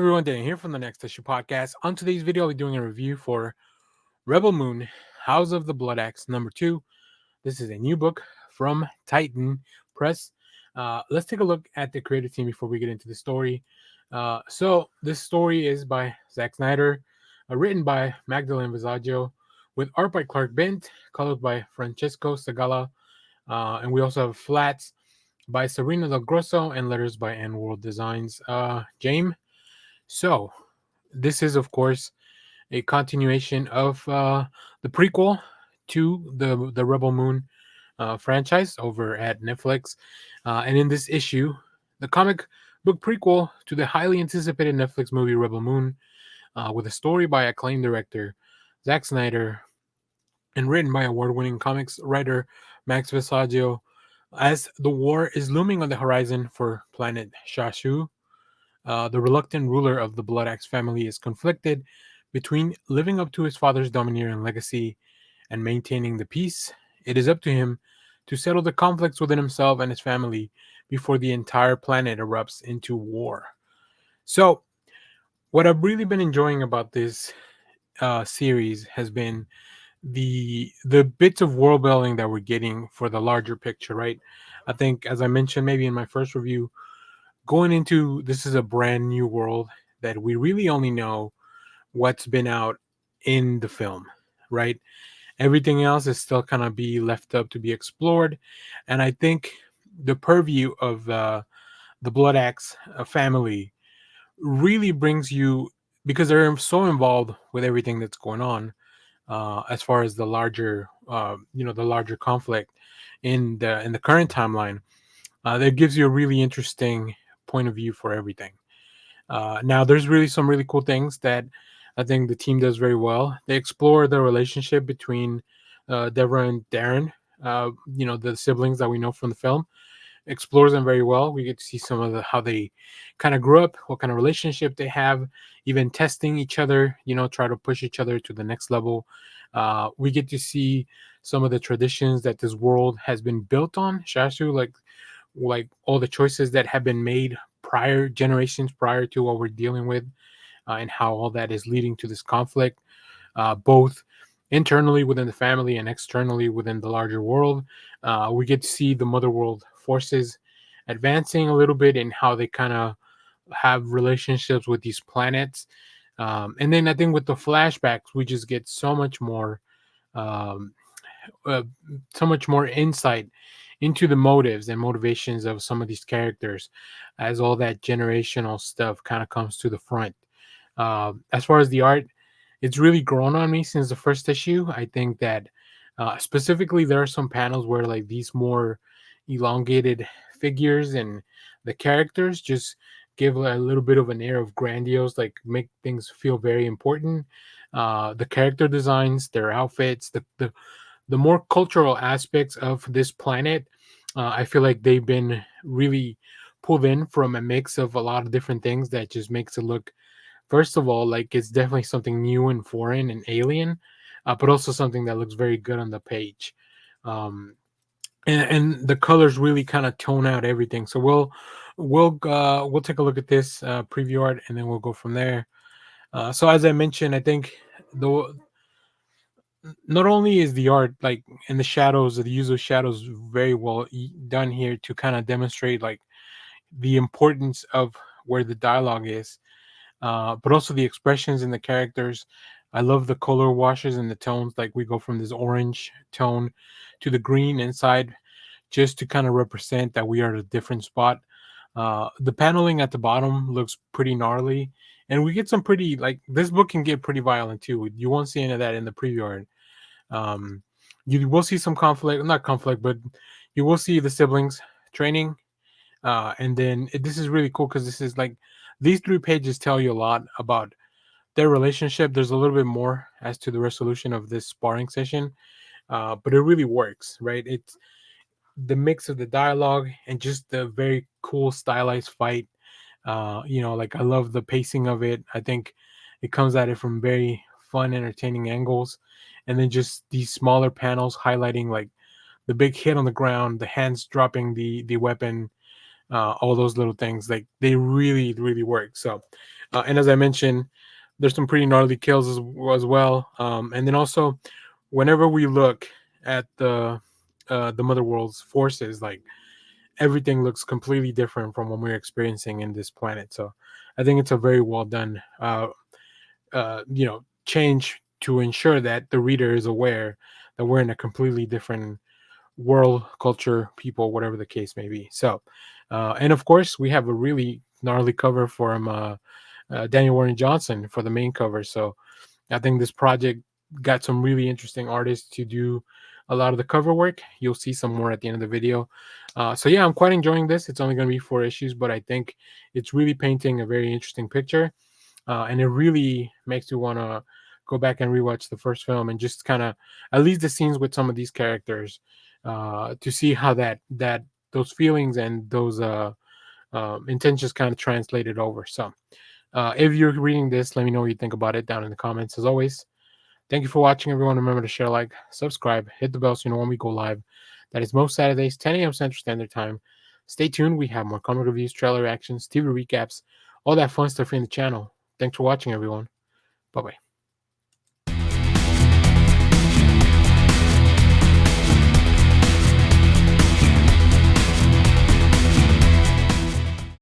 everyone, Dan here from the Next Issue Podcast. On today's video, I'll be doing a review for Rebel Moon, House of the Bloodaxe #2. This is a new book from Titan Press. Let's take a look at the creative team before we get into the story. So this story is by Zack Snyder, written by Magdalene Visaggio, with art by Clark Bent, colored by Francesco Segala, and we also have flats by Serena Del Grosso and letters by N World Designs. James. So, this is, of course, a continuation of the prequel to the Rebel Moon franchise over at Netflix. And in this issue, the comic book prequel to the highly anticipated Netflix movie Rebel Moon, with a story by acclaimed director Zack Snyder and written by award-winning comics writer Max Visaggio, as the war is looming on the horizon for planet Shashu. The reluctant ruler of the Bloodaxe family is conflicted between living up to his father's domineering legacy and maintaining the peace. It is up to him to settle the conflicts within himself and his family before the entire planet erupts into war. So, what I've really been enjoying about this series has been the bits of world building that we're getting for the larger picture, right? I think, as I mentioned maybe in my first review, going into this is a brand new world that we really only know what's been out in the film, right? Everything else is still kind of be left up to be explored, and I think the purview of the Bloodaxe family really brings you, because they're so involved with everything that's going on, as far as the larger the larger conflict in the current timeline, that gives you a really interesting point of view for everything. Now, there's really some really cool things that I think the team does very well. They explore the relationship between Deborah and Darren, the siblings that we know from the film. Explores them very well. We get to see some of how they kind of grew up, what kind of relationship they have, even testing each other, try to push each other to the next level. We get to see some of the traditions that this world has been built on, Shashu, like all the choices that have been made generations prior to what we're dealing with, and how all that is leading to this conflict, both internally within the family and externally within the larger world. We get to see the mother world forces advancing a little bit in how they kind of have relationships with these planets. And then I think with the flashbacks, we just get um, so much more insight into the motives and motivations of some of these characters, as all that generational stuff kind of comes to the front. As far as the art, it's really grown on me since the first issue. I think that specifically there are some panels where like these more elongated figures and the characters just give a little bit of an air of grandiose, like make things feel very important. The character designs, their outfits, the more cultural aspects of this planet, I feel like they've been really pulled in from a mix of a lot of different things that just makes it look, first of all, like it's definitely something new and foreign and alien, but also something that looks very good on the page. Um, and the colors really kind of tone out everything. So we'll take a look at this preview art, and then we'll go from there. So as I mentioned, I think the not only is the art like in the shadows, the use of shadows very well done here to kind of demonstrate like the importance of where the dialogue is, but also the expressions in the characters. I love the color washes and the tones. Like we go from this orange tone to the green inside, just to kind of represent that we are at a different spot. The paneling at the bottom looks pretty gnarly, and we get some pretty, like, this book can get pretty violent too. You won't see any of that in the preview art. Um, you will see some conflict, not conflict, but you will see the siblings training. And then this is really cool because this is like these 3 pages tell you a lot about their relationship. There's a little bit more as to the resolution of this sparring session, but it really works, right? It's the mix of the dialogue and just the very cool stylized fight. Like I love the pacing of it. I think it comes at it from very fun, entertaining angles, and then just these smaller panels highlighting like the big hit on the ground, the hands dropping the weapon, all those little things. Like they really, really work. So And as I mentioned, there's some pretty gnarly kills as well. And then also, whenever we look at the Mother World's forces, like everything looks completely different from what we're experiencing in this planet. So I think it's a very well done, change to ensure that the reader is aware that we're in a completely different world, culture, people, whatever the case may be. So, and of course, we have a really gnarly cover from Daniel Warren Johnson for the main cover. So I think this project got some really interesting artists to do a lot of the cover work. You'll see some more at the end of the video. So yeah, I'm quite enjoying this. It's only going to be 4 issues, but I think it's really painting a very interesting picture, and it really makes you want to go back and rewatch the first film and just kind of at least the scenes with some of these characters, to see how that those feelings and those intentions kind of translated over. So if you're reading this, let me know what you think about it down in the comments. As always, thank you for watching, everyone. Remember to share, like, subscribe, hit the bell so you know when we go live. That is most Saturdays, 10 a.m. Central Standard Time. Stay tuned. We have more comic reviews, trailer reactions, TV recaps, all that fun stuff in the channel. Thanks for watching, everyone. Bye-bye.